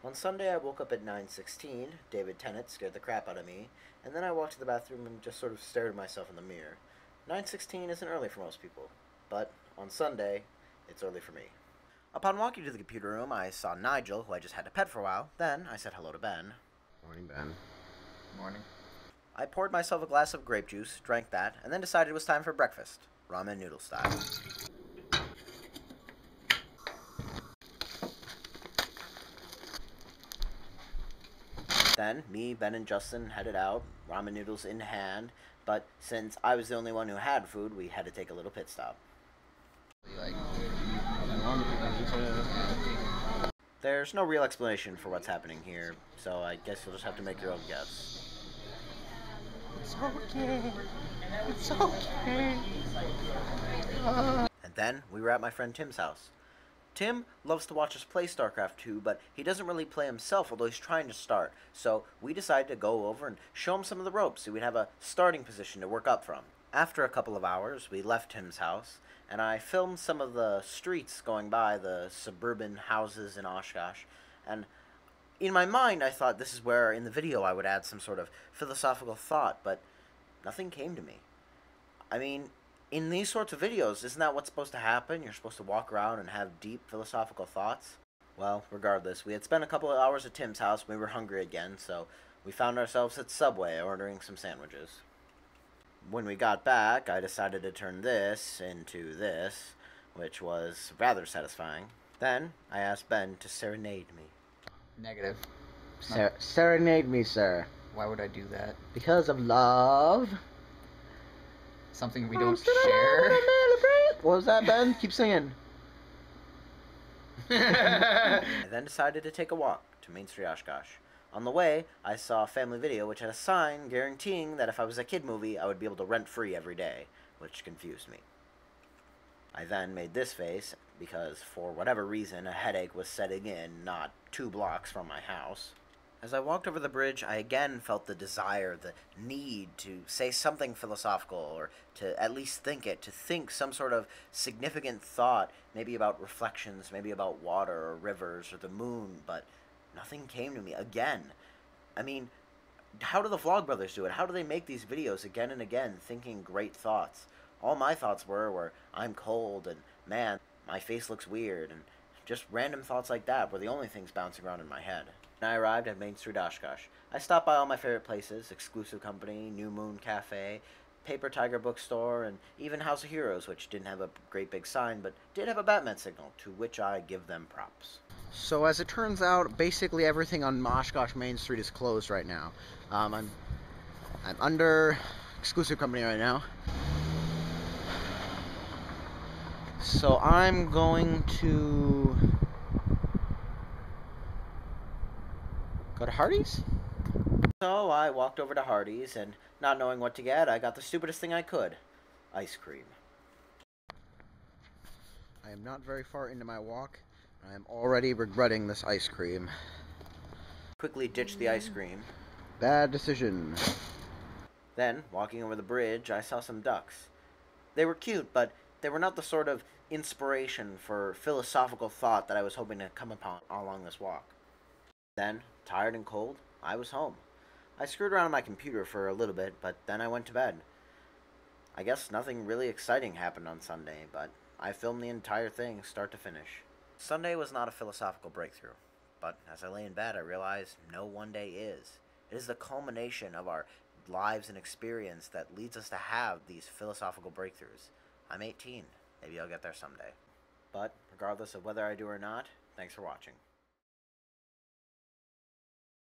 On Sunday, I woke up at 9:16. David Tennant scared the crap out of me, and then I walked to the bathroom and just sort of stared at myself in the mirror. 9:16 isn't early for most people, but on Sunday, it's early for me. Upon walking to the computer room, I saw Nigel, who I just had to pet for a while. Then I said hello to Ben. Morning, Ben. Morning. I poured myself a glass of grape juice, drank that, and then decided it was time for breakfast, ramen noodle style. Then, me, Ben, and Justin headed out, ramen noodles in hand, but since I was the only one who had food, we had to take a little pit stop. There's no real explanation for what's happening here, so I guess you'll just have to make your own guess. It's okay. It's okay. And then, we were at my friend Tim's house. Tim loves to watch us play StarCraft 2, but he doesn't really play himself, although he's trying to start. So we decided to go over and show him some of the ropes so we'd have a starting position to work up from. After a couple of hours, we left Tim's house, and I filmed some of the streets going by, the suburban houses in Oshkosh, and in my mind I thought this is where in the video I would add some sort of philosophical thought, but nothing came to me. I mean, in these sorts of videos, isn't that what's supposed to happen? You're supposed to walk around and have deep philosophical thoughts? Well, regardless, we had spent a couple of hours at Tim's house and we were hungry again, so we found ourselves at Subway ordering some sandwiches. When we got back, I decided to turn this into this, which was rather satisfying. Then, I asked Ben to serenade me. Negative. Serenade me, sir. Why would I do that? Because of love. Something we don't share. What was that, Ben? Keep singing. I then decided to take a walk to Main Street, Oshkosh. On the way, I saw a family video which had a sign guaranteeing that if I was a kid movie, I would be able to rent free every day, which confused me. I then made this face because, for whatever reason, a headache was setting in not 2 blocks from my house. As I walked over the bridge, I again felt the desire, the need to say something philosophical, or to at least think it, to think some sort of significant thought, maybe about reflections, maybe about water or rivers or the moon, but nothing came to me again. I mean, how do the Vlogbrothers do it? How do they make these videos again and again, thinking great thoughts? All my thoughts were I'm cold, and man, my face looks weird, and just random thoughts like that were the only things bouncing around in my head. When I arrived at Main Street, Oshkosh, I stopped by all my favorite places, Exclusive Company, New Moon Cafe, Paper Tiger Bookstore, and even House of Heroes, which didn't have a great big sign, but did have a Batman signal, to which I give them props. So as it turns out, basically everything on Oshkosh Main Street is closed right now. I'm under Exclusive Company right now. So I'm going to go to Hardee's? So I walked over to Hardee's, and not knowing what to get, I got the stupidest thing I could. Ice cream. I am not very far into my walk. I am already regretting this ice cream. Quickly ditched the ice cream. Bad decision. Then, walking over the bridge, I saw some ducks. They were cute, but they were not the sort of inspiration for philosophical thought that I was hoping to come upon along this walk. Then, tired and cold, I was home. I screwed around on my computer for a little bit, but then I went to bed. I guess nothing really exciting happened on Sunday, but I filmed the entire thing, start to finish. Sunday was not a philosophical breakthrough, but as I lay in bed, I realized no one day is. It is the culmination of our lives and experience that leads us to have these philosophical breakthroughs. I'm 18. Maybe I'll get there someday. But, regardless of whether I do or not, thanks for watching.